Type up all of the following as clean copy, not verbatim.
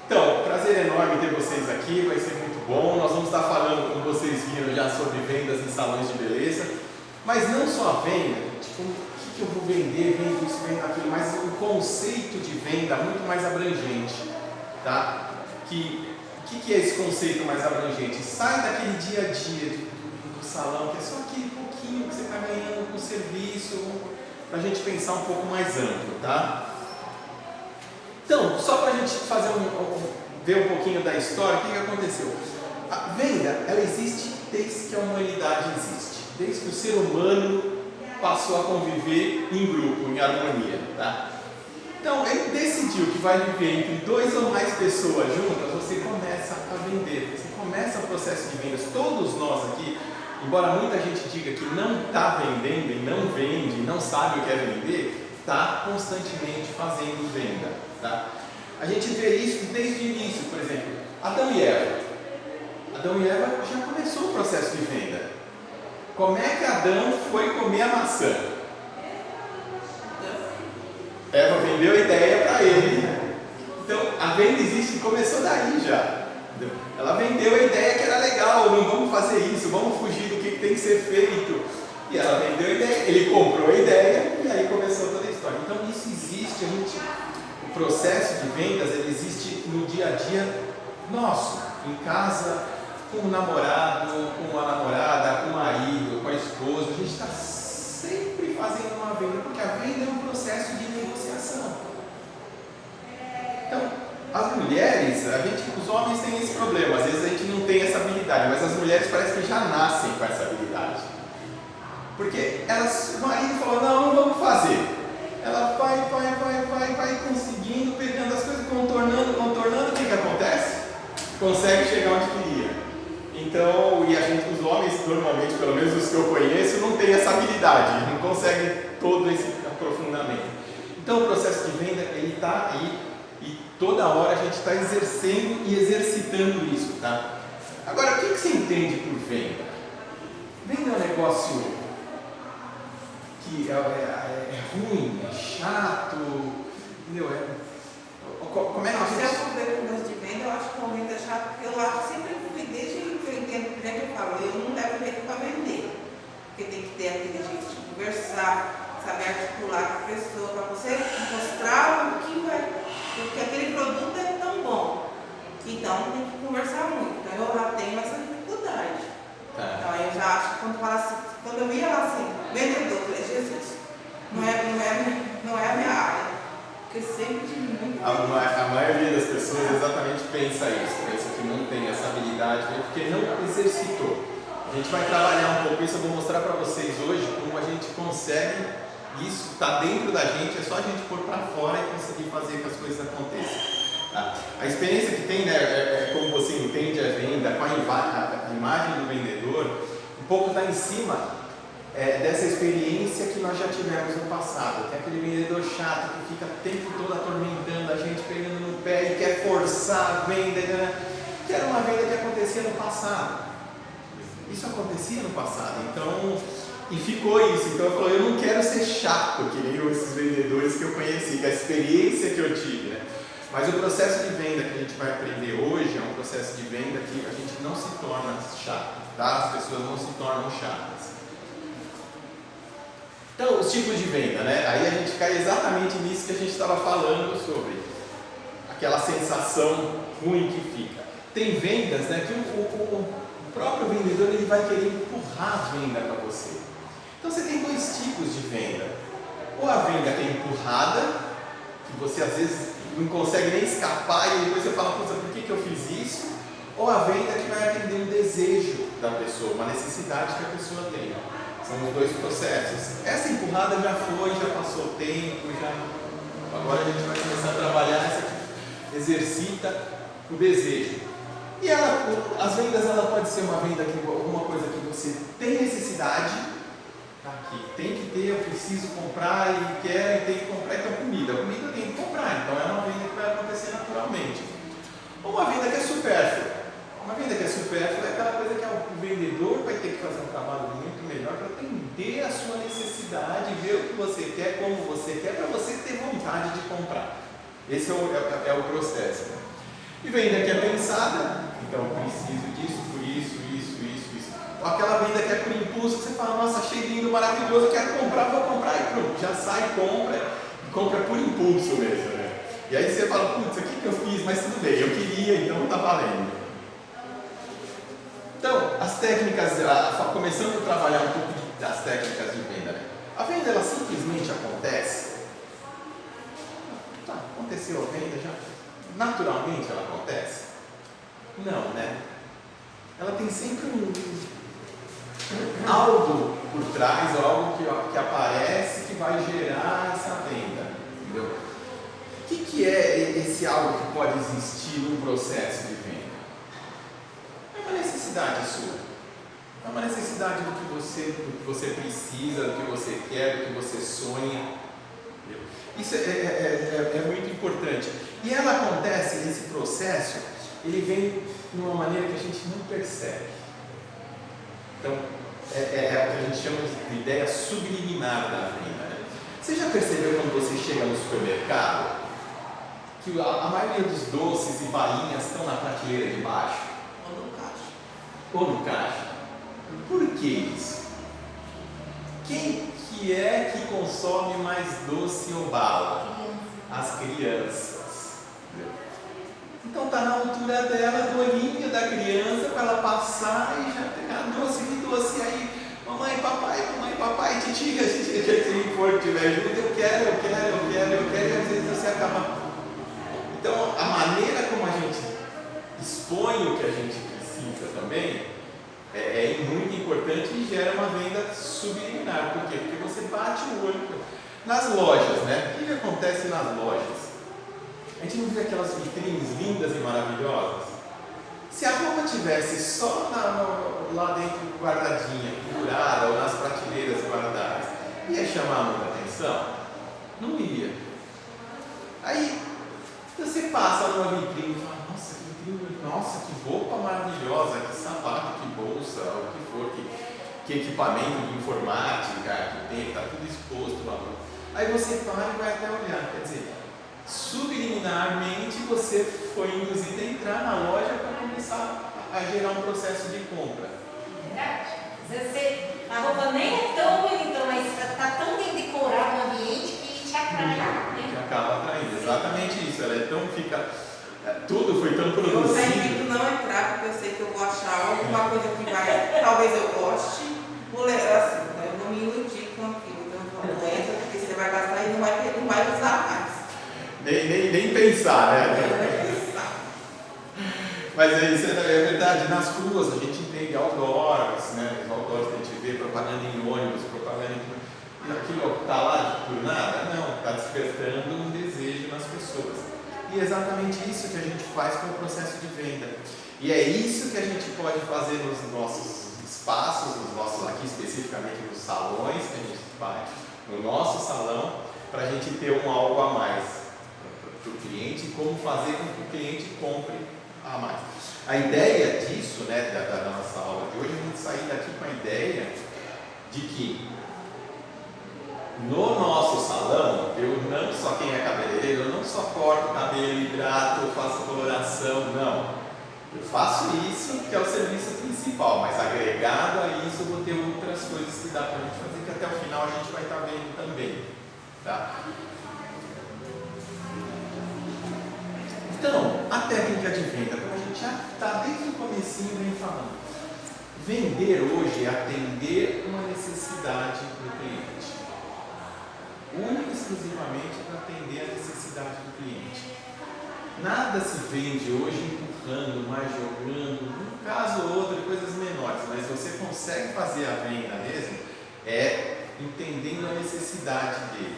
Então, prazer enorme ter vocês aqui, vai ser muito bom. Nós vamos estar falando, como vocês viram já, sobre vendas em salões de beleza. Mas não só a venda, tipo, o que eu vou vender, vendo isso, vendo aquilo, mas o conceito de venda muito mais abrangente, tá? O que é esse conceito mais abrangente? Sai daquele dia a dia do salão, que é só aquele pouquinho que você está ganhando com o serviço, para a gente pensar um pouco mais amplo, tá? Então, só para a gente fazer ver um pouquinho da história, o que aconteceu? A venda, ela existe desde que a humanidade existe, desde que o ser humano passou a conviver em grupo, em harmonia, tá? Então, ele decidiu que vai viver entre 2 ou mais pessoas juntas, você começa a vender, você começa o processo de vendas. Todos nós aqui, embora muita gente diga que não está vendendo e não vende, não sabe o que é vender, está constantemente fazendo venda, tá? A gente vê isso desde o início, por exemplo, Adão e Eva. Adão e Eva já começou o processo de venda. Como é que Adão foi comer a maçã? Eva vendeu a ideia para ele. Então, a venda existe, começou daí já. Ela vendeu a ideia que era legal, não vamos fazer isso, vamos fugir do que tem que ser feito. E ela vendeu a ideia, ele comprou a ideia e aí começou toda a história. Então, isso existe, o processo de vendas, ele existe no dia a dia nosso, em casa, com o namorado, com a namorada, com o marido, com a esposa. A gente está sempre fazendo uma venda, porque a venda é um processo de negociação. Então, as mulheres, os homens têm esse problema, às vezes a gente não tem essa habilidade, mas as mulheres parece que já nascem com essa habilidade. Porque o marido falou, não vamos fazer. Ela vai conseguindo, pegando as coisas, contornando, o que acontece? Consegue chegar onde queria. Então, os homens, normalmente, pelo menos os que eu conheço, não têm essa habilidade, não conseguem todo esse aprofundamento. Então, o processo de venda, ele está aí e toda hora a gente está exercendo e exercitando isso, tá? Agora, o que você entende por venda? Venda é um negócio que é ruim, é chato, entendeu? Como é que Se eu for ver com de venda, eu acho que o momento é chato, porque eu acho sempre que desde que eu entendo, já que eu falo, eu não levo jeito para vender, porque tem que ter aquele jeito de conversar, saber articular com a pessoa, para você mostrar o que vai, porque aquele produto é tão bom, então tem que conversar muito, então eu já tenho essa dificuldade. Então eu já acho que quando fala assim, quando eu ia lá assim, vendedor, eu falei, Jesus, não é a minha área, porque sempre de muito. A maioria das pessoas exatamente pensa que não tem essa habilidade, porque não exercitou. A gente vai trabalhar um pouco isso, eu vou mostrar para vocês hoje como a gente consegue, isso está dentro da gente, é só a gente pôr para fora e conseguir fazer que as coisas aconteçam. Tá? A experiência que tem, né, como você entende a venda, com a imagem do vendedor, um pouco está em cima dessa experiência que nós já tivemos no passado. Tem aquele vendedor chato que fica o tempo todo atormentando a gente, pegando no pé e quer forçar a venda, né? Que era uma venda que acontecia no passado. Isso acontecia no passado, então, e ficou isso. Então eu falei, eu não quero ser chato, que nem esses vendedores que eu conheci, que a experiência que eu tive, né? Mas o processo de venda que a gente vai aprender hoje é um processo de venda que a gente não se torna chato, tá? As pessoas não se tornam chatas. Então, os tipos de venda, né? Aí a gente cai exatamente nisso que a gente estava falando sobre aquela sensação ruim que fica. Tem vendas, né, que o próprio vendedor ele vai querer empurrar a venda para você. Então você tem 2 tipos de venda. Ou a venda que é empurrada, que você às vezes não consegue nem escapar e depois você fala, por que eu fiz isso? Ou a venda que vai atender um desejo da pessoa, uma necessidade que a pessoa tem. São os 2 processos. Essa empurrada já foi, já passou o tempo, agora a gente vai começar a trabalhar essa que exercita o desejo. E as vendas, ela pode ser uma venda que alguma coisa que você tem necessidade, tá? Que tem que ter, eu preciso comprar e quero e tem que comprar, então comida eu tenho que comprar, então é uma venda que vai acontecer naturalmente. Ou uma venda que é supérflua. Uma venda que é supérflua é aquela coisa que o vendedor vai ter que fazer um trabalho muito melhor para atender a sua necessidade, ver o que você quer, como você quer, para você ter vontade de comprar. Esse é o processo. E venda que é pensada, então eu preciso disso, por isso. Ou aquela venda que é por impulso, que você fala, nossa, achei lindo, maravilhoso, quero comprar, vou comprar, e pronto, já sai, compra por impulso mesmo, né? E aí você fala, putz, o que eu fiz? Mas tudo bem, eu queria, então tá valendo. Então, as técnicas, começando a trabalhar um pouco das técnicas de venda, né? A venda, ela simplesmente acontece. Tá, aconteceu a venda já? Naturalmente ela acontece? Não, né? Ela tem sempre algo por trás, ou algo que aparece que vai gerar essa venda, entendeu? O que é esse algo que pode existir num processo de venda? É uma necessidade sua, é uma necessidade do que você precisa, do que você quer, do que você sonha, entendeu? Isso é muito importante. E ela acontece, esse processo, ele vem de uma maneira que a gente não percebe. Então, é o que a gente chama de ideia subliminar da venda, né? Você já percebeu quando você chega no supermercado que a maioria dos doces e balinhas estão na prateleira de baixo? Ou no caixa. Por que isso? Quem que é que consome mais doce ou bala? As crianças. Então está na altura dela, do olhinho da criança, para ela passar e já pegar doce, aí mamãe, papai, titia, quem for tiver junto, eu quero, e às vezes você acaba. Então a maneira como a gente expõe o que a gente precisa também é muito importante e gera uma venda subliminar. Por quê? Porque você bate o olho. Nas lojas, né? O que acontece nas lojas? A gente não vê aquelas vitrines lindas e maravilhosas? Se a roupa tivesse só lá dentro guardadinha, pendurada, ou nas prateleiras guardadas, ia chamar muita atenção? Não ia. Aí você passa numa vitrine e fala, nossa, que vitrine, nossa, que roupa maravilhosa, que sapato, que bolsa, o que for, que equipamento de informática que tem, está tudo exposto lá. Aí você para e vai até olhar, quer dizer, subliminarmente você foi induzido a entrar na loja para começar a gerar um processo de compra. Verdade. Às vezes a roupa nem é tão bonita, mas está tão bem decorado o ambiente que te atrai. Que acaba atraindo, exatamente isso. Ela é tão, tudo foi tão produzido. Eu tento não entrar porque eu sei que eu vou achar alguma coisa que vai, talvez eu goste, assim, eu vou me iludir com aquilo. Então não entra porque você vai gastar e não vai usar mais. Nem pensar, né? Mas isso é verdade. Nas ruas a gente entende outdoors, né? Os outdoors que a gente vê, propaganda em ônibus, propaganda em... Aquilo está lá por nada? Não, está despertando um desejo nas pessoas. E é exatamente isso que a gente faz com o processo de venda. E é isso que a gente pode fazer nos nossos espaços, aqui especificamente nos salões que a gente faz, no nosso salão, para a gente ter algo a mais para o cliente, como fazer com que o cliente compre a mais. A ideia disso, né, da nossa aula de hoje, a gente sair daqui com a ideia de que no nosso salão, eu não só, quem é cabeleireiro, eu não só corto o cabelo, hidrato, faço coloração, não. Eu faço isso que é o serviço principal, mas agregado a isso eu vou ter outras coisas que dá para a gente fazer, que até o final a gente vai estar vendo também. Tá? Então, a técnica de venda, como a gente já está desde o comecinho vem falando, vender hoje é atender uma necessidade do cliente. Única e exclusivamente para atender a necessidade do cliente. Nada se vende hoje empurrando, mais jogando, um caso ou outro, coisas menores, mas você consegue fazer a venda mesmo entendendo a necessidade dele.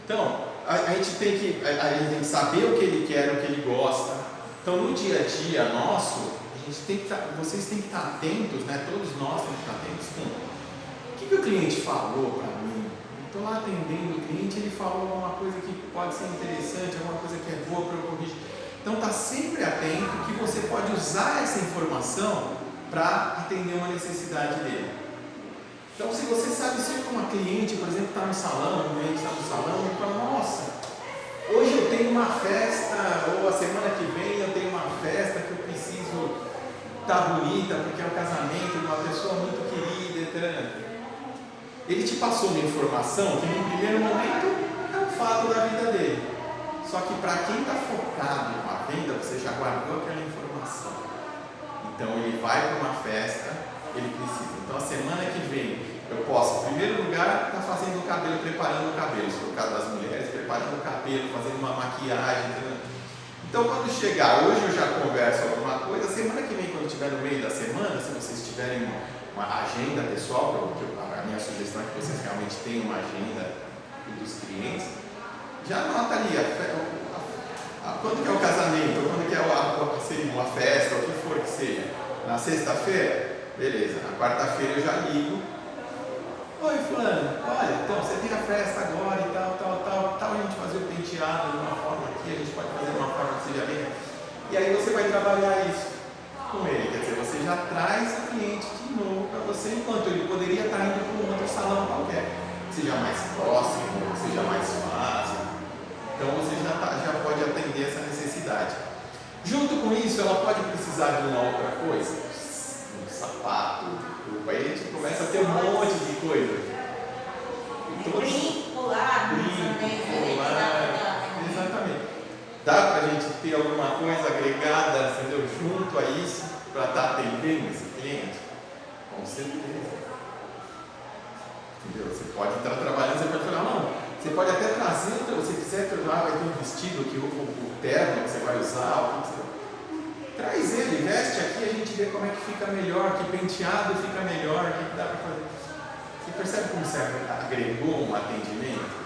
Então, a gente tem que saber o que ele quer, o que ele gosta. Então, no dia a dia nosso, vocês têm que estar atentos, né? Todos nós temos que estar atentos com o que o cliente falou para mim. Estou lá atendendo o cliente, ele falou uma coisa que pode ser interessante, alguma coisa que é boa para eu corrigir. Então, está sempre atento que você pode usar essa informação para atender uma necessidade dele. Então, se você sabe, se uma cliente, por exemplo, está no salão, um cliente está no salão, e fala, nossa, hoje eu tenho uma festa, ou a semana que vem tá bonita porque é o casamento de uma pessoa muito querida, etc. Ele te passou uma informação que no primeiro momento é um fato da vida dele. Só que para quem está focado na venda, você já guardou aquela informação. Então ele vai para uma festa, ele precisa. Então a semana que vem eu posso, em primeiro lugar, estar fazendo o cabelo, preparando o cabelo, se for o caso das mulheres, preparando o cabelo, fazendo uma maquiagem. Entendeu? Então quando chegar, hoje eu já converso alguma coisa, semana que vem, quando estiver no meio da semana, se vocês tiverem uma agenda pessoal, a minha sugestão é que vocês realmente tenham uma agenda dos clientes, já anota ali quando que é o casamento, quando que é a festa, o que for que seja. Na sexta-feira, beleza, na quarta-feira eu já ligo. Oi fulano, olha, então você tem a festa agora e tal, a gente fazer o penteado de uma forma aqui, a gente pode fazer de uma forma que seja bem. E aí você vai trabalhar isso com ele, quer dizer, você já traz o cliente de novo para você, enquanto ele poderia estar indo para um outro salão qualquer, seja mais próximo, seja mais fácil. Então você já pode atender essa necessidade. Junto com isso, ela pode precisar de uma outra coisa, um sapato, aí a gente começa a ter um monte de coisa. Brinco, colar, exatamente. Dá para a gente ter alguma coisa agregada, entendeu? Junto a isso, para estar atendendo esse cliente? Com certeza. Entendeu? Você pode estar trabalhando, você pode falar, não, você pode até trazer, se você quiser, vai ter um vestido, que o terno que você vai usar, traz ele, veste aqui, a gente vê como é que fica melhor, que penteado fica melhor, o que dá para fazer. Você percebe como você agregou um atendimento?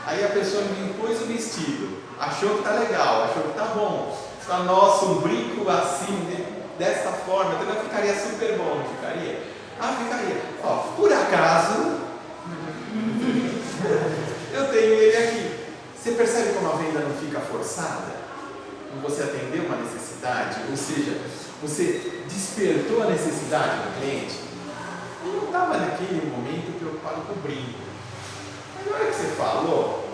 Aí a pessoa me pôs o vestido, achou que tá legal, achou que tá bom. Você fala, nossa, um brinco assim, dessa forma, então ficaria super bom, não ficaria? Ah, ficaria. Ó, por acaso, eu tenho ele aqui. Você percebe como a venda não fica forçada? Como você atendeu uma necessidade, ou seja, você despertou a necessidade do cliente. Ele não estava naquele momento preocupado com o brinco. Mas na hora que você falou,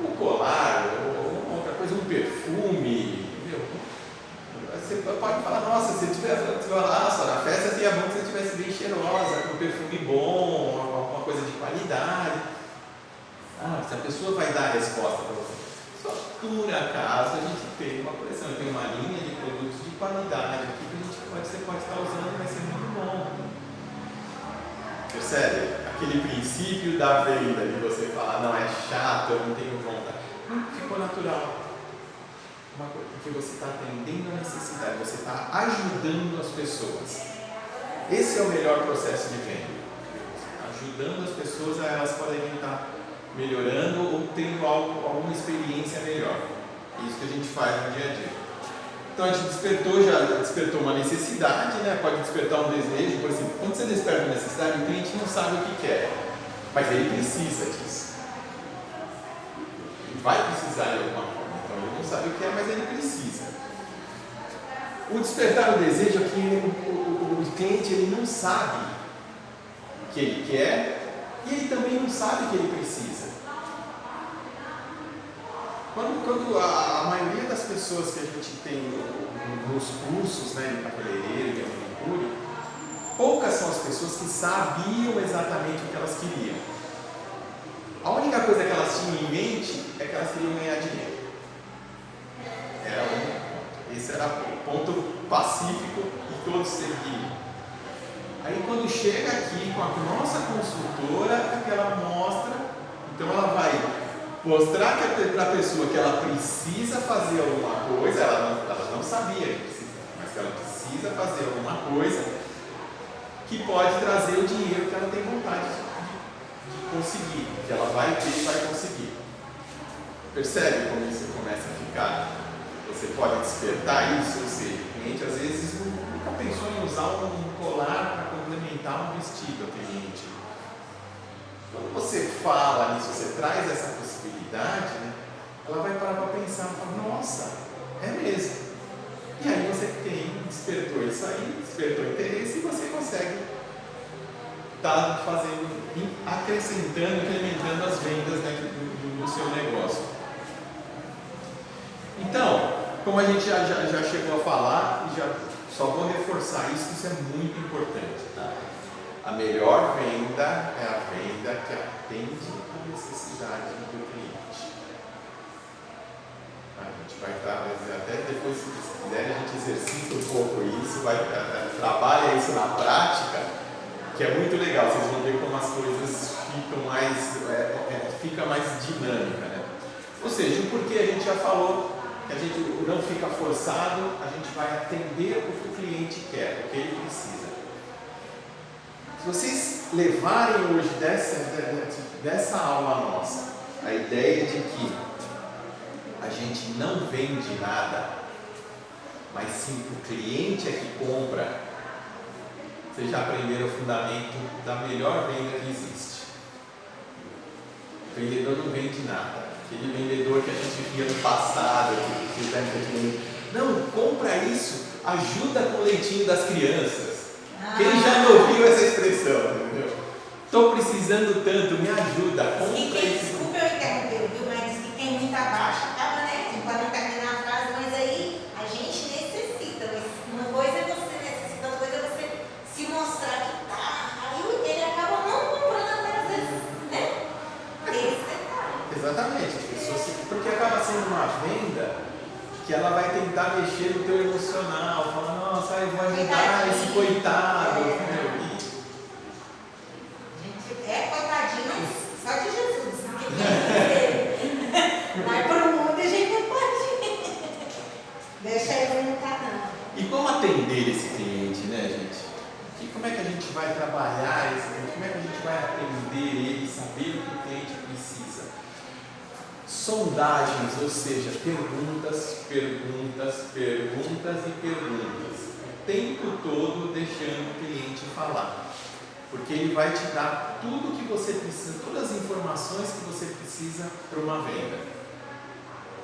um colar, ou outra coisa, um perfume, entendeu? Você pode falar, nossa, se tivesse na festa seria bom que você estivesse bem cheirosa, com um perfume bom, alguma coisa de qualidade. Se a pessoa vai dar a resposta para você. Só por acaso a gente tem uma coleção, tem uma linha de produtos de qualidade aqui que você pode estar usando e vai ser muito bom. Percebe? Aquele princípio da venda, de você falar, não, é chato, eu não tenho vontade. Ficou natural. Porque você está atendendo a necessidade, você está ajudando as pessoas. Esse é o melhor processo de venda. Ajudando as pessoas a elas poderem estar melhorando ou tendo alguma experiência melhor. É isso que a gente faz no dia a dia. Então a gente já despertou uma necessidade, né? Pode despertar um desejo, por exemplo, quando você desperta uma necessidade, o cliente não sabe o que quer, mas ele precisa disso. Ele vai precisar de alguma forma, então ele não sabe o que é, mas ele precisa. O despertar o desejo é que o cliente ele não sabe o que ele quer e ele também não sabe o que ele precisa. Quando a maioria das pessoas que a gente tem nos cursos, né, de cabeleireiro e de manicure, poucas são as pessoas que sabiam exatamente o que elas queriam. A única coisa que elas tinham em mente é que elas queriam ganhar dinheiro. Esse era o ponto pacífico e todos seguiam. Aí quando chega aqui com a nossa consultora, é que ela mostra, então ela vai mostrar para a pessoa que ela precisa fazer alguma coisa, ela não sabia que precisa, mas que ela precisa fazer alguma coisa que pode trazer o dinheiro que ela tem vontade de conseguir, que ela vai ter e vai conseguir. Percebe como isso começa a ficar? Você pode despertar isso, ou seja, o cliente às vezes nunca pensou em usar um colar para complementar um vestido ao cliente. Quando você fala nisso, você traz essa possibilidade, né, ela vai parar para pensar e falar, nossa, é mesmo. E aí você despertou isso aí, despertou interesse e você consegue estar acrescentando, incrementando as vendas dentro do seu negócio. Então, como a gente já chegou a falar, e já Só vou reforçar isso, que isso é muito importante, tá? A melhor venda é a venda que atende a necessidade do cliente. A gente vai estar, até depois, se vocês quiserem, a gente exercita um pouco isso, trabalha isso na prática, que é muito legal. Vocês vão ver como as coisas ficam fica mais dinâmica, né? Ou seja, o porquê a gente já falou, que a gente não fica forçado, a gente vai atender o que o cliente quer, o que ele precisa. Se vocês levarem hoje dessa aula nossa a ideia de que a gente não vende nada, mas sim o cliente é que compra, vocês já aprenderam o fundamento da melhor venda que existe. O vendedor não vende nada. Aquele vendedor que a gente via no passado, não, compra isso, ajuda com o leitinho das crianças. Quem já não ouviu essa expressão, entendeu? Estou precisando tanto, me ajuda, compra isso. Desculpa eu interromper, viu? Mas que quem muito abaixo acaba, né? Para não terminar a frase, mas aí a gente necessita. Uma coisa é você necessita, outra coisa é você se mostrar que tá. Aí ele acaba não comprando até às vezes, né? Esse detalhe. Exatamente, porque acaba sendo uma venda que ela vai tentar mexer no teu emocional, falar, nossa, eu vou ajudar esse coitado. Coitadinho, mas só de Jesus. Mas para o mundo a gente não pode. Deixa ele não tá não. E como atender esse cliente, né, gente? E como é que a gente vai trabalhar esse cliente? Como é que a gente vai atender ele, saber o que o cliente precisa? Sondagens, ou seja, perguntas, perguntas, perguntas e perguntas. O tempo todo deixando o cliente falar. Porque ele vai te dar tudo o que você precisa, todas as informações que você precisa para uma venda.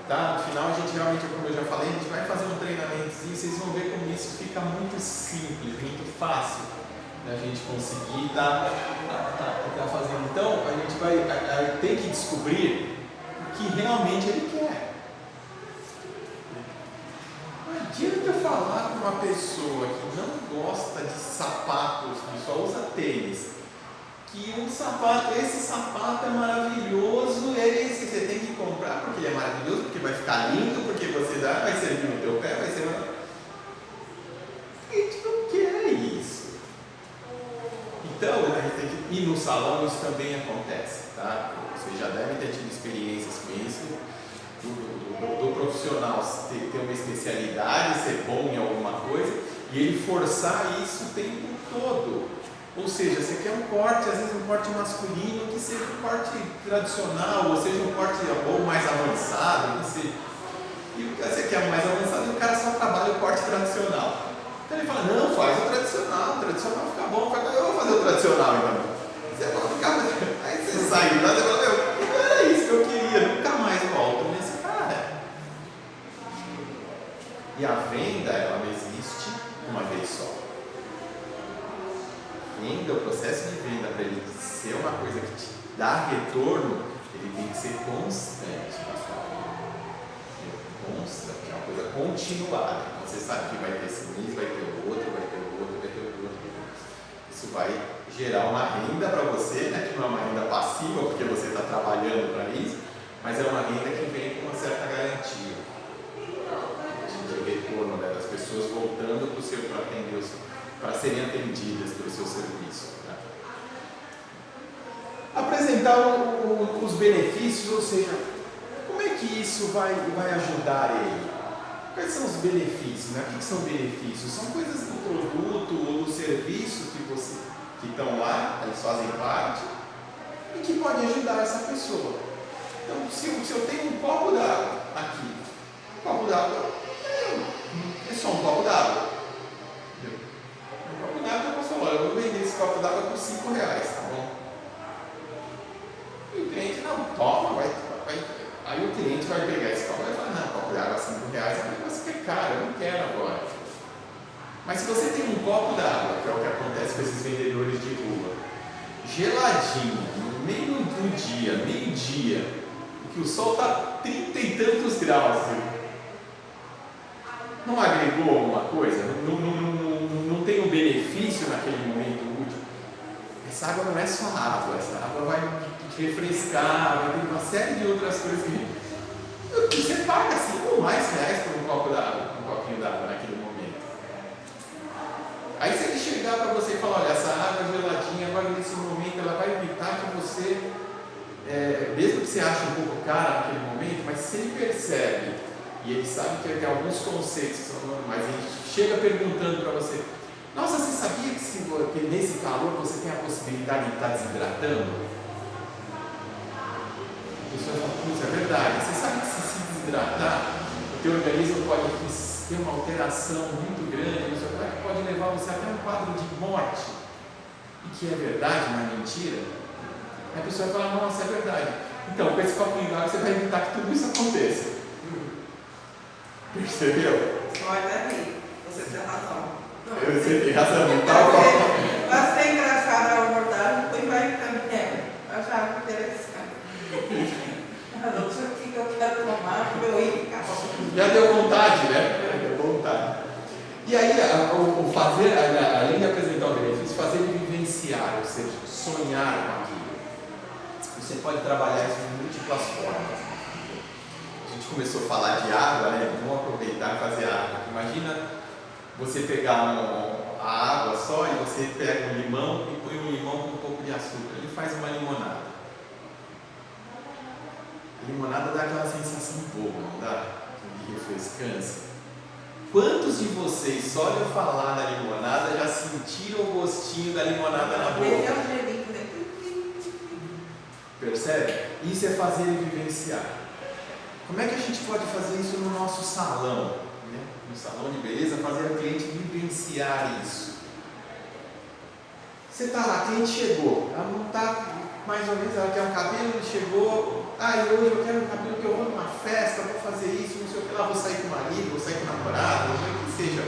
Tá? No final, a gente realmente, como eu já falei, a gente vai fazer um treinamentozinho, vocês vão ver como isso fica muito simples, muito fácil da gente conseguir estar fazendo. Então, a gente vai ter que descobrir o que realmente ele quer. Não adianta falar com uma pessoa que não gosta de sapatos, que só usa tênis, que esse sapato é maravilhoso, é esse que você tem que comprar porque ele é maravilhoso, porque vai ficar lindo, porque vai servir no teu pé, vai ser maravilhoso. A gente não quer isso. Então, a gente tem que ir no salão, isso também acontece, tá? Vocês já devem ter tido experiências com isso. Do profissional ter uma especialidade, ser bom em alguma coisa e ele forçar isso o tempo todo. Ou seja, você quer um corte, às vezes um corte masculino que seja um corte tradicional, ou seja um corte ou mais avançado, e você quer um mais avançado e o cara só trabalha o corte tradicional. Então ele fala, não, faz o tradicional fica bom, eu vou fazer o tradicional então. Você vai ficar, aí você sai de lá e fala, não era isso que eu queria, nunca mais volto nesse cara. E a venda, ela não existe uma vez só. Venda, o processo de venda, para ele ser uma coisa que te dá retorno, ele tem que ser constante na sua vida. Constante, é uma coisa continuada. Você sabe que vai ter esse mês, vai ter o outro, vai ter o outro, vai ter o outro. Isso vai gerar uma renda para você, né? Que não é uma renda passiva, porque você está trabalhando para isso, mas é uma renda que vem com uma certa garantia de retorno, né? Das pessoas voltando para atender para serem atendidas pelo seu serviço. Tá? Apresentar os benefícios, ou seja, como é que isso vai ajudar ele? Quais são os benefícios? Né? O que são benefícios? São coisas do produto ou do serviço que estão lá, eles fazem parte, e que pode ajudar essa pessoa. Então, se eu tenho um copo d'água aqui, um copo d'água é só um copo d'água. Um copo d'água, eu posso falar, eu vou vender esse copo d'água por R$5, tá bom? E o cliente, não, toma, vai. Aí o cliente vai pegar esse copo e vai falar, não, copo d'água R$5 é um negócio que é caro, eu não quero agora. Mas se você tem um copo d'água, que é o que acontece com esses vendedores de rua, geladinho, no meio do dia, meio-dia, que o sol está 30 e tantos graus, não agregou alguma coisa? Não tem um benefício naquele momento útil? Essa água não é só água, essa água vai te refrescar, vai ter uma série de outras coisas que você paga 5 ou mais reais por um copinho d'água naquele momento. Aí se ele chegar para você e falar, olha, essa água geladinha agora nesse momento ela vai evitar que você, mesmo que você ache um pouco cara naquele momento, mas se ele percebe e ele sabe que tem alguns conceitos que são normais, a gente chega perguntando para você, nossa, você sabia que nesse calor você tem a possibilidade de estar desidratando? A pessoa fala, putz, é verdade. Você sabe que se desidratar, o teu organismo pode ter uma alteração muito grande, no seu corpo, que pode levar você até um quadro de morte. E que é verdade, não é mentira? Aí a pessoa vai falar, nossa, é verdade. Então, com esse copinho d'água você vai evitar que tudo isso aconteça. Percebeu? Olha aí, você tem razão. Você tem razão, tal qual. Vai ser engraçado a abordagem, depois vai ficando. Eu achava interessante. Mas não sei o que eu quero tomar, para eu ir ficar. Já deu vontade, né? Deu vontade. E aí, o fazer, além de apresentar o benefício, fazer ele vivenciar, ou seja, sonhar com aquilo. Você pode trabalhar isso de múltiplas formas. A gente começou a falar de água, né? Vamos aproveitar e fazer água. Imagina você pegar a água só e você pega um limão e põe um limão com um pouco de açúcar. Ele faz uma limonada. A limonada dá aquela sensação boa, não dá? De refrescância. Quantos de vocês, só de eu falar na limonada, já sentiram o gostinho da limonada na boca? Percebe? Isso é fazer ele vivenciar. Como é que a gente pode fazer isso no nosso salão? Né? No salão de beleza, fazer o cliente vivenciar isso. Você está lá, a cliente chegou, ela não está mais ou menos, ela quer um cabelo, ele chegou, e hoje eu quero um cabelo que eu vou numa festa, vou fazer isso, não sei o que lá, vou sair com o marido, vou sair com o namorado, não sei o que seja.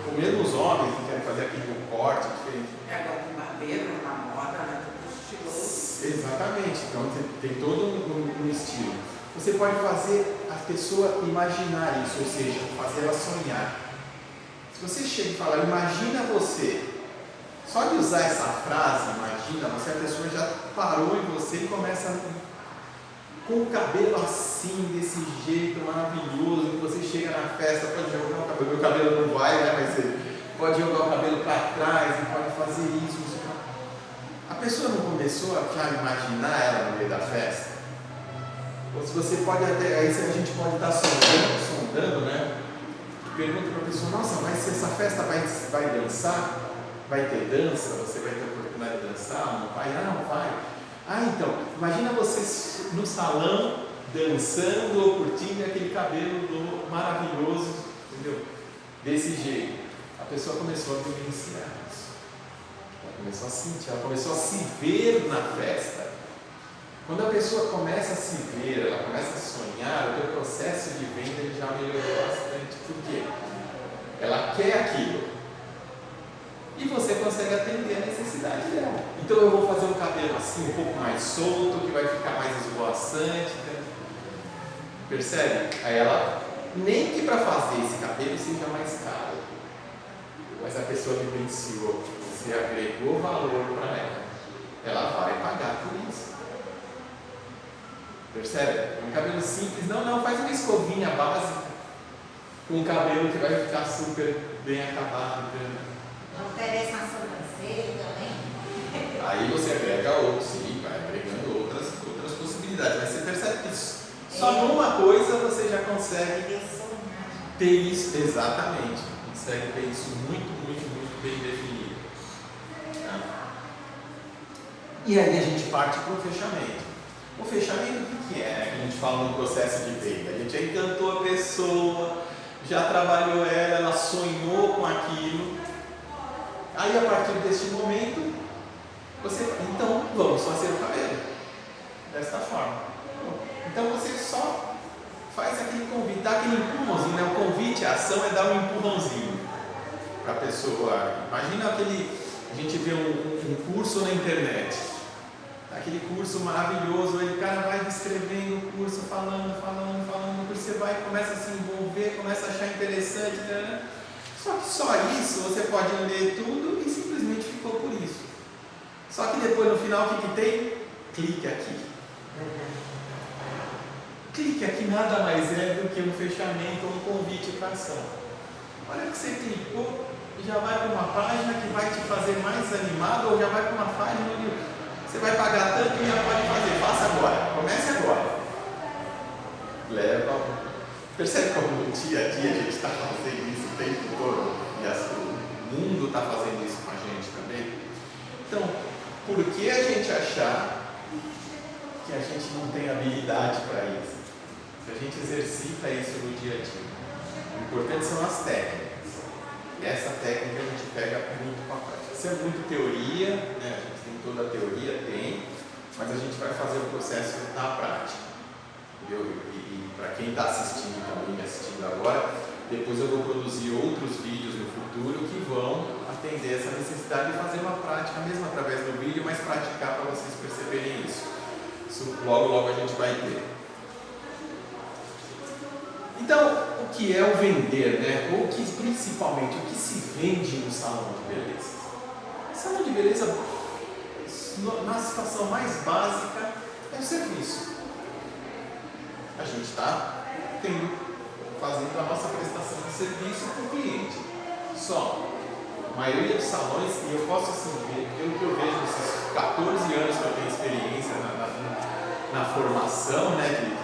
Ou mesmo os homens que querem fazer aquele corte diferente. Agora tem barbeiro, na moda, né? Tudo estiloso. Exatamente, então tem todo um estilo. Você pode fazer a pessoa imaginar isso, ou seja, fazer ela sonhar. Se você chega e fala, imagina você, só de usar essa frase, imagina você, a pessoa já parou em você e começa com o cabelo assim, desse jeito maravilhoso, que você chega na festa, pode jogar o cabelo, meu cabelo não vai, né, mas você pode jogar o cabelo para trás e pode fazer isso. A pessoa não começou a já imaginar ela no meio da festa? Ou se você pode até, aí a gente pode estar sondando, né? E pergunta para a pessoa, nossa, mas se essa festa vai dançar, vai ter dança, você vai ter a oportunidade de dançar, não vai? Não vai. Então, imagina você no salão, dançando ou curtindo aquele cabelo maravilhoso, entendeu? Desse jeito. A pessoa começou a vivenciar isso. Ela começou a sentir, ela começou a se ver na festa. Quando a pessoa começa a se ver, ela começa a sonhar, o teu processo de venda ele já melhorou bastante. Por quê? Ela quer aquilo. E você consegue atender a necessidade dela. Então eu vou fazer um cabelo assim, um pouco mais solto, que vai ficar mais esvoaçante. Percebe? Aí ela, nem que para fazer esse cabelo seja mais caro, mas a pessoa vivenciou, você agregou valor para ela vai pagar por isso. Percebe? Um cabelo simples, não, faz uma escovinha básica com um cabelo que vai ficar super bem acabado. Não oferece uma sobrancelha também. Aí você agrega outros, sim, vai agregando outras possibilidades. Mas você percebe que só numa coisa você já consegue ter isso, exatamente, consegue ter isso muito bem definido. Tá? E aí a gente parte para o fechamento. O fechamento o que é? A gente fala no processo de venda. A gente já encantou a pessoa, já trabalhou ela sonhou com aquilo. Aí a partir deste momento, então vamos fazer o cabelo. Desta forma. Então você só faz aquele convite, dá aquele empurrãozinho, né? O convite, a ação é dar um empurrãozinho para a pessoa. Imagina a gente vê um curso na internet. aquele curso maravilhoso, aí o cara vai descrevendo o curso, falando, o curso, você vai, começa a se envolver, começa a achar interessante, né? Só que só isso, você pode ler tudo e simplesmente ficou por isso. Só que depois no final o que tem? Clique aqui. Clique aqui nada mais é do que um fechamento ou um convite para ação. Olha que você clicou e já vai para uma página que vai te fazer mais animado, ou já vai para uma página onde você vai pagar tanto e já pode fazer. Faça agora, comece agora. Leva. Percebe como no dia a dia a gente está fazendo isso o tempo todo? E o mundo está fazendo isso com a gente também? Então, por que a gente achar que a gente não tem habilidade para isso? Se a gente exercita isso no dia a dia. O importante são as técnicas. E essa técnica a gente pega muito com a prática. Isso é muito teoria, né? A gente tem toda a teoria, mas a gente vai fazer o processo na prática. Entendeu? E para quem está assistindo também, me assistindo agora, depois eu vou produzir outros vídeos no futuro que vão atender essa necessidade de fazer uma prática, mesmo através do vídeo, mas praticar para vocês perceberem isso. Isso logo a gente vai ter. Então, o que é o vender, né? Ou que principalmente, o que se vende no salão de beleza? O salão de beleza, na situação mais básica, é o serviço. A gente está fazendo a nossa prestação de serviço para o cliente. Só. A maioria dos salões, e eu posso assim ver, pelo que eu vejo nesses 14 anos que eu tenho experiência na formação, né,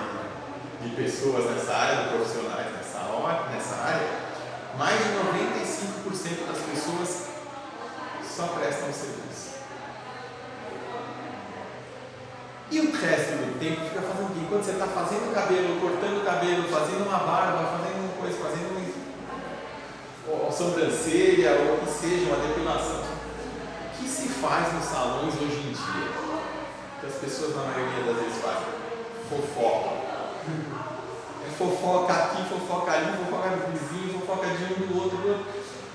de pessoas nessa área, de profissionais nessa área, mais de 95% das pessoas só prestam serviço. E o resto do tempo fica fazendo o quê? Enquanto você está fazendo o cabelo, cortando o cabelo, fazendo uma barba, fazendo uma coisa, fazendo uma sobrancelha, ou o que seja, uma depilação. O que se faz nos salões hoje em dia? Que as pessoas na maioria das vezes fazem? Fofoca. É fofoca aqui, fofoca ali, fofoca no vizinho, fofoca de um do outro.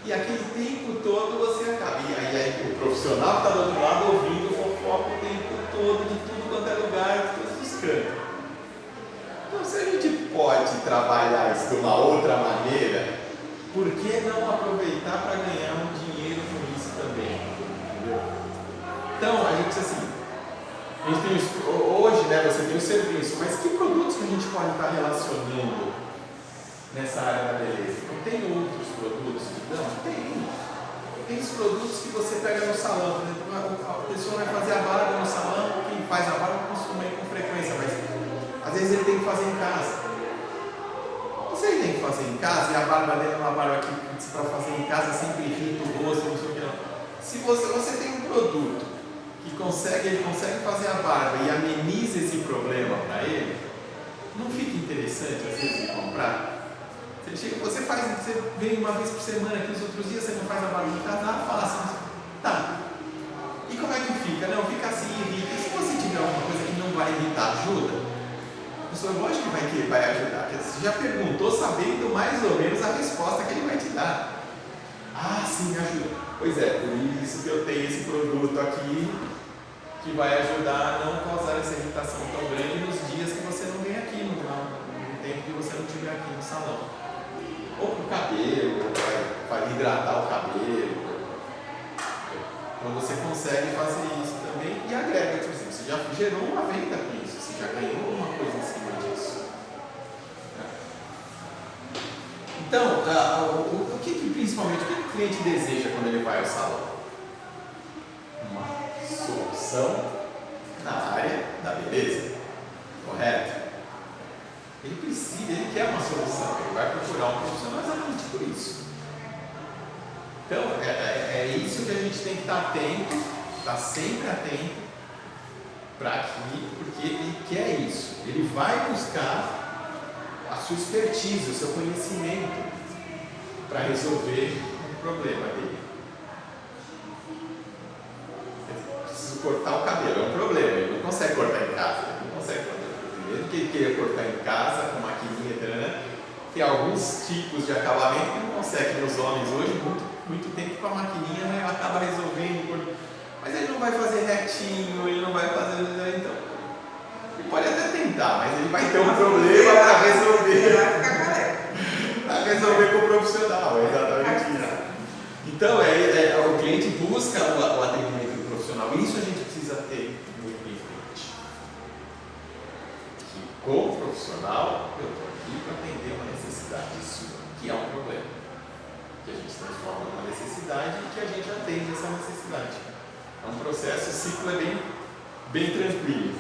E aquele tempo todo você acaba. E aí o profissional que está do outro lado ouvindo fofoca o tempo todo, de tudo quanto é lugar, de todos os cantos. Então, se a gente pode trabalhar isso de uma outra maneira, por que não aproveitar para ganhar um dinheiro com isso também? Entendeu? Então, a gente assim, hoje, né, você tem o serviço, mas que produtos que a gente pode estar relacionando nessa área da beleza? Não tem outros produtos? Não, tem. Tem os produtos que você pega no salão. Por exemplo, a pessoa vai fazer a barba no salão, quem faz a barba costuma ir com frequência, mas às vezes ele tem que fazer em casa. Se ele tem que fazer em casa e a barba dele é uma barba que para fazer em casa sempre irrita o rosto, não sei o que não. Se você tem um produto que ele consegue fazer a barba e ameniza esse problema para ele, não fica interessante às vezes de comprar? Você vem uma vez por semana, aqui os outros dias você não faz a barba em casa, faça. Tá. E como é que fica? Não, fica assim, irrita. E se você tiver alguma coisa que não vai irritar, ajuda? A pessoa, lógico que vai ajudar. Você já perguntou sabendo mais ou menos a resposta que ele vai te dar. Ah, sim, me ajuda. Pois é, por isso que eu tenho esse produto aqui que vai ajudar a não causar essa irritação tão grande nos dias que você não vem aqui, no tempo que você não estiver aqui no salão. Ou para o cabelo, para hidratar o cabelo. Então você consegue fazer isso também e agrega, por exemplo, você já gerou uma venda com isso, você já ganhou uma coisa em cima disso. Então, principalmente, o que o cliente deseja quando ele vai ao salão? Uma solução na área da beleza, correto? Ele quer uma solução, ele vai procurar um profissional exatamente por isso. Então, é isso que a gente tem que estar atento, estar sempre atento, porque ele quer isso. Ele vai buscar a sua expertise, o seu conhecimento para resolver um problema dele. Eu preciso cortar o cabelo, é um problema, ele não consegue cortar em casa, mesmo que ele queira cortar em casa, com maquininha, tem alguns tipos de acabamento que não consegue nos homens hoje, muito tempo com a maquininha, né, acaba resolvendo Mas ele não vai fazer retinho, ele não vai fazer. Então, ele pode até tentar, mas ele vai ter um problema para resolver. Ele vai ficar careca. Para resolver com o profissional, é exatamente isso. Então, o cliente busca o atendimento do profissional. Isso a gente precisa ter muito em mente. Que com o profissional, eu estou aqui para atender uma necessidade sua, que é um problema. Que a gente transforma numa necessidade e que a gente atende essa necessidade. É um processo, o ciclo é bem tranquilo.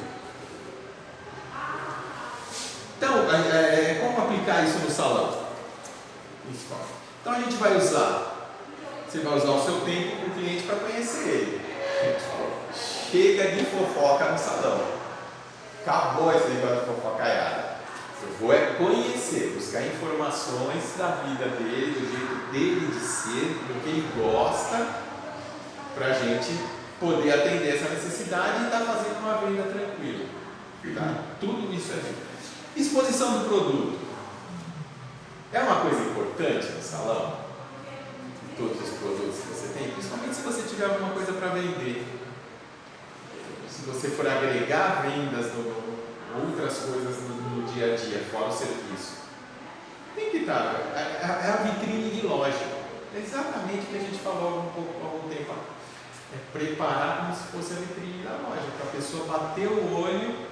Então, como aplicar isso no salão? Então a gente vai usar, você vai usar o seu tempo com o cliente para conhecer ele. Chega de fofoca no salão. Acabou esse negócio de fofocaiada. Eu vou conhecer, buscar informações da vida dele, do jeito dele de ser, do que ele gosta, para a gente poder atender essa necessidade e estar fazendo uma venda tranquila. Tá? Tudo isso é venda. Exposição do produto. É uma coisa importante no salão? Todos os produtos que você tem, principalmente se você tiver alguma coisa para vender. Se você for agregar vendas, outras coisas no dia a dia, fora o serviço. Tem que estar. É a vitrine de loja. É exatamente o que a gente falou há algum tempo. É preparar como se fosse a vitrine da loja, para a pessoa bater o olho.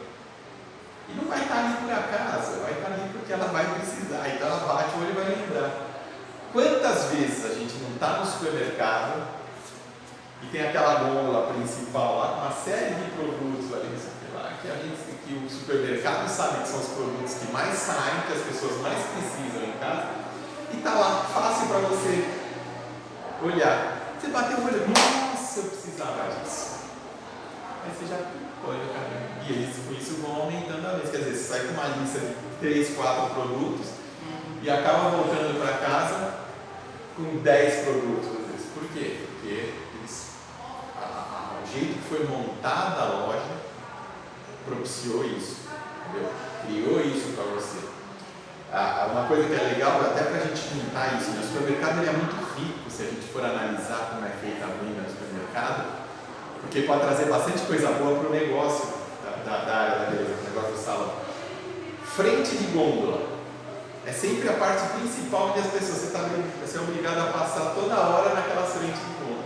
E não vai estar ali por acaso, vai estar ali porque ela vai precisar. Então ela bate o olho e vai lembrar. Quantas vezes a gente não está no supermercado e tem aquela gôndola principal lá com uma série de produtos ali, que o supermercado sabe que são os produtos que mais saem, que as pessoas mais precisam em casa, e está lá fácil para você olhar. Você bateu o olho, nossa, eu precisava disso. Aí você já olha, cara, e eles com isso vão aumentando a vez. Quer dizer, você sai com uma lista de 3, 4 produtos e acaba voltando para casa com 10 produtos às vezes. Por quê? Porque o jeito que foi montada a loja propiciou isso, entendeu? Criou isso para você. Uma coisa que é legal, até para a gente juntar isso, né? O supermercado ele é muito rico se a gente for analisar como é feita a venda no supermercado. Porque pode trazer bastante coisa boa para o negócio da área da beleza, o negócio do salão. Frente de gôndola. É sempre a parte principal onde as pessoas, você é obrigado a passar toda hora naquela frente de gôndola.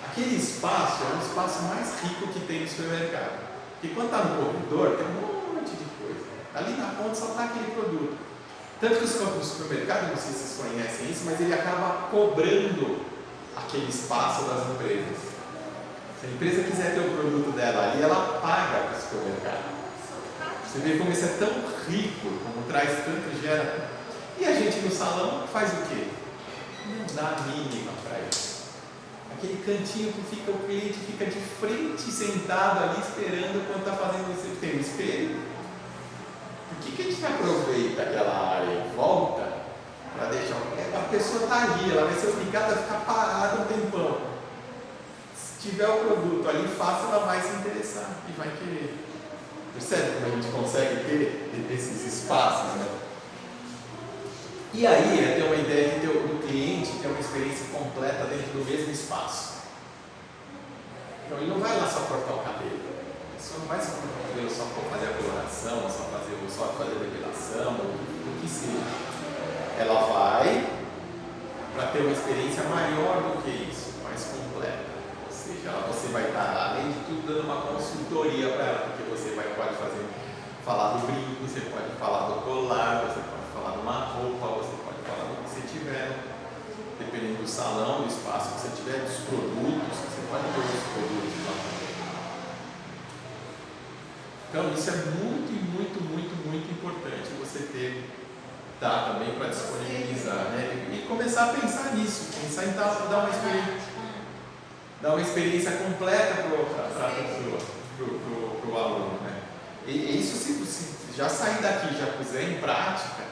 Aquele espaço é o espaço mais rico que tem no supermercado. Porque quando está no corredor, tem um monte de coisa. Ali na ponta só está aquele produto. Tanto que o supermercado, não sei se vocês conhecem isso, mas ele acaba cobrando aquele espaço das empresas. Se a empresa quiser ter o produto dela ali, ela paga para o supermercado. Você vê como isso é tão rico, como traz tanto, gera. E a gente no salão faz o quê? Não dá a mínima para isso. Aquele cantinho que o cliente fica de frente, sentado ali, esperando quando está fazendo isso. Tem um espelho. Por que a gente não aproveita aquela área e volta para deixar. A pessoa está ali, ela vai ser obrigada a ficar parada um tempão. Se tiver o produto ali fácil, ela vai se interessar e vai querer. Percebe como a gente consegue ter esses espaços, né? E aí é ter uma ideia do cliente ter uma experiência completa dentro do mesmo espaço. Então ele não vai lá só cortar o cabelo. A pessoa não vai só cortar o cabelo só para fazer a coloração, só fazer a depilação, o que seja. Ela vai para ter uma experiência maior do que isso, mais completa. Ou seja, você vai estar, além de tudo, dando uma consultoria para ela, porque você pode falar do brinco, você pode falar do colar, você pode falar de uma roupa, você pode falar do que você tiver, dependendo do salão, do espaço que você tiver, dos produtos, você pode ter os produtos lá. Então, isso é muito importante você ter também para disponibilizar, né? E começar a pensar nisso, pensar em dar uma experiência completa para o aluno, né? E isso, se já sair daqui, já puser em prática,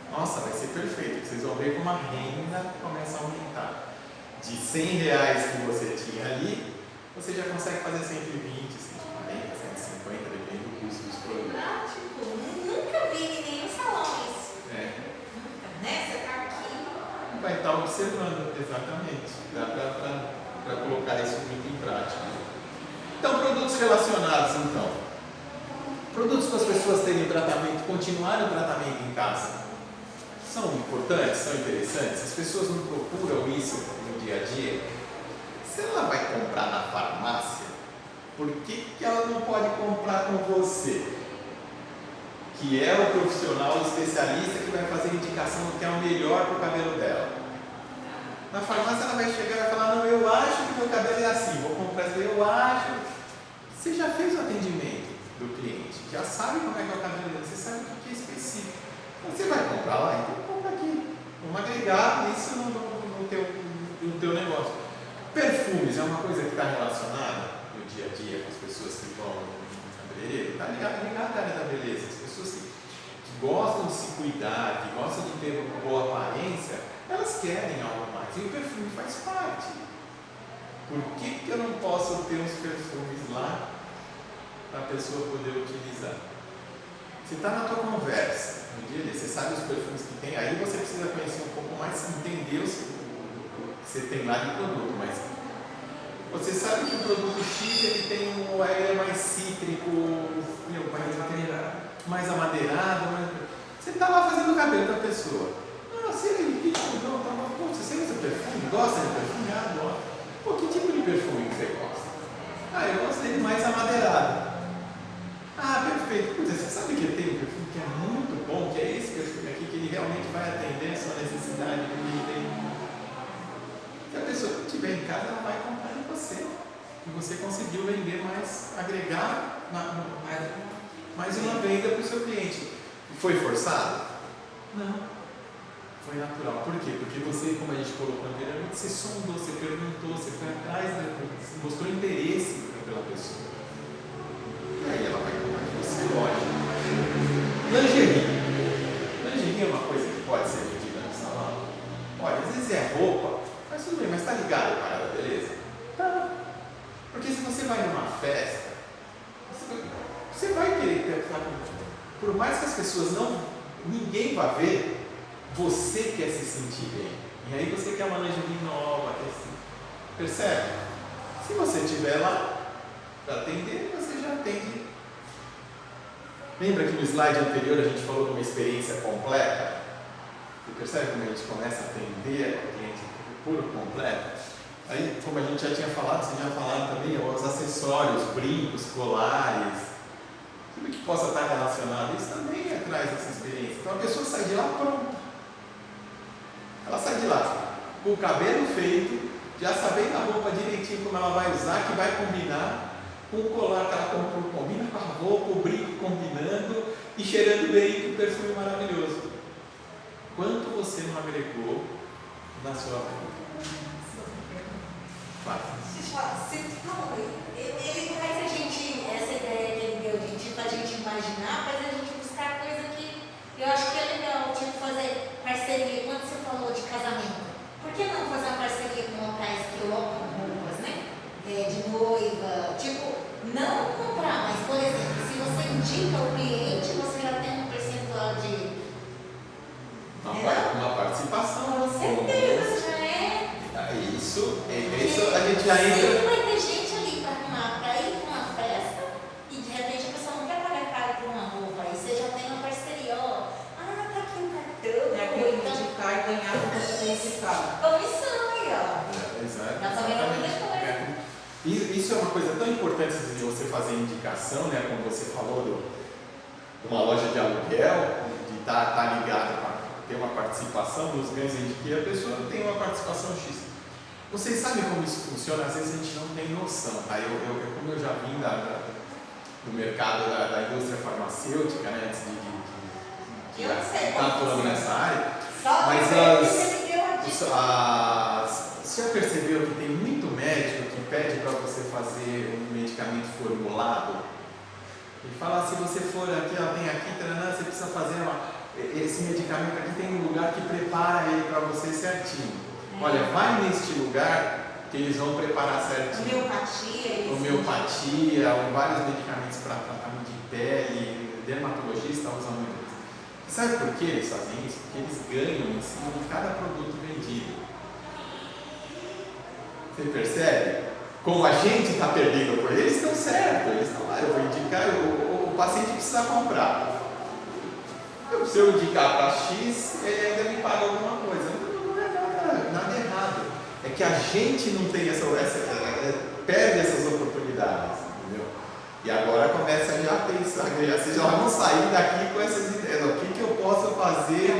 nossa, vai ser perfeito. Vocês vão ver como a renda começa a aumentar. De R$100 que você tinha ali, você já consegue fazer 120, 140, 150, depende do custo dos produtos. Prático, nunca vi em nenhum salão isso. Nunca, né? Você está aqui. Vai estar observando, exatamente. Dá para colocar isso muito em prática. Então, produtos relacionados, então. Produtos para as pessoas terem tratamento, continuarem o tratamento em casa. São importantes, são interessantes. As pessoas não procuram isso no dia a dia. Se ela vai comprar na farmácia, por que ela não pode comprar com você? Que é o profissional, o especialista que vai fazer indicação do que é o melhor para o cabelo dela. Na farmácia ela vai chegar e vai falar, não, eu acho que meu cabelo é assim, vou comprar isso, eu acho. Você já fez o atendimento do cliente, já sabe como é que é o cabelo dele, você sabe o que é específico. Você vai comprar lá, então compra aqui. Vamos agregar isso no teu negócio. Perfumes é uma coisa que está relacionada no dia a dia com as pessoas que vão no cabeleireiro, está ligada à área da beleza. As pessoas que gostam de se cuidar, que gostam de ter uma boa aparência, elas querem algo mais. E o perfume faz parte. Por que eu não posso ter uns perfumes lá para a pessoa poder utilizar? Você está na tua conversa, no dia a dia, você sabe os perfumes que tem, aí você precisa conhecer um pouco mais, entender o que você tem lá de produto, mas você sabe que o produto X ele tem é mais cítrico, mais amadeirado, você está lá fazendo o cabelo da pessoa. Ah, se ele não, tá bom, pô, você usa perfume? Gosta de perfume? Ah, gosta. Pô, que tipo de perfume que você gosta? Ah, eu gosto dele mais amadeirado. Ah, perfeito. Putz, você sabe que tem um perfume que é muito bom, que é esse perfume aqui, que ele realmente vai atender a sua necessidade, que ele tem. Se a pessoa estiver em casa, ela vai comprar de você. E você conseguiu vender mais, agregar mais uma venda para o seu cliente. Foi forçado? Não. Foi natural. Por quê? Porque você, como a gente colocou anteriormente, você sondou, você perguntou, você foi atrás, você mostrou interesse pela pessoa. E aí ela vai comprar de você, lógico. Lingerie. Lingerie é uma coisa que pode ser vendida no salão. Olha, às vezes é roupa, mas tudo bem, mas está ligado à parada, beleza? Tá. Porque se você vai numa festa, você vai querer ter. Por mais que as pessoas ninguém vá ver, você quer se sentir bem. E aí você quer uma lingerie nova, percebe? Se você estiver lá para atender, você já atende. Lembra que no slide anterior a gente falou de uma experiência completa? Você percebe como a gente começa a atender o cliente por completo? Aí, como a gente já tinha falado, você já falaram também, os acessórios, brincos, colares, tudo que possa estar relacionado, isso também traz essa experiência. Então a pessoa sai de lá pronta. Ela sai de lá com o cabelo feito, já sabendo a roupa direitinho como ela vai usar, que vai combinar com o colar que ela comprou, combina com a roupa, o brinco combinando e cheirando bem com o perfume maravilhoso. Quanto você não agregou na sua vida? Ele faz a gente, essa ideia que ele deu de tipo a gente imaginar, faz a gente buscar coisa que eu acho que é legal, tipo fazer parceria, quando você falou de casamento, por que não fazer uma parceria com locais que locam roupas, né? De noiva, tipo, não comprar, mas por exemplo, se você indica o cliente, você já tem um percentual de uma participação. Com certeza, já é. Isso a gente já entra. Sempre vai ter gente ali para ir para uma festa e de repente a pessoa não quer pagar caro por uma roupa, aí você já tem uma parceria, ó. Ah, tá aqui um cartão. É aquele indicar e ganhar o que você indicava. Comissão aí, ó. Exato. Já tá vendo muita coisa. Isso é uma coisa tão importante de você fazer indicação, né? Como você falou de uma loja de aluguel, de estar ligado para ter uma participação nos ganhos em que a pessoa tem uma participação X. Vocês sabem como isso funciona? Às vezes a gente não tem noção, tá? Como eu já vim do mercado da indústria farmacêutica, né? Antes de estar atuando nessa área, você já percebeu que tem muito médico que pede para você fazer um medicamento formulado? Ele fala, se você for aqui, tem aqui, você precisa fazer esse medicamento aqui, tem um lugar que prepara ele para você certinho. Olha, vai neste lugar que eles vão preparar certinho. Homeopatia, vários medicamentos para tratamento de pele, dermatologista usa muito isso. Sabe por que eles fazem isso? Porque eles ganham em cima de cada produto vendido. Você percebe? como a gente está perdendo por eles, estão certos, eles estão lá, eu vou indicar, o paciente precisa comprar. Se eu indicar para X, ele ainda me paga alguma coisa. Não é nada errado. É que a gente não tem perde essas oportunidades, entendeu? E agora começa já a pensar, vocês já vão sair daqui com essas ideias, o que eu posso fazer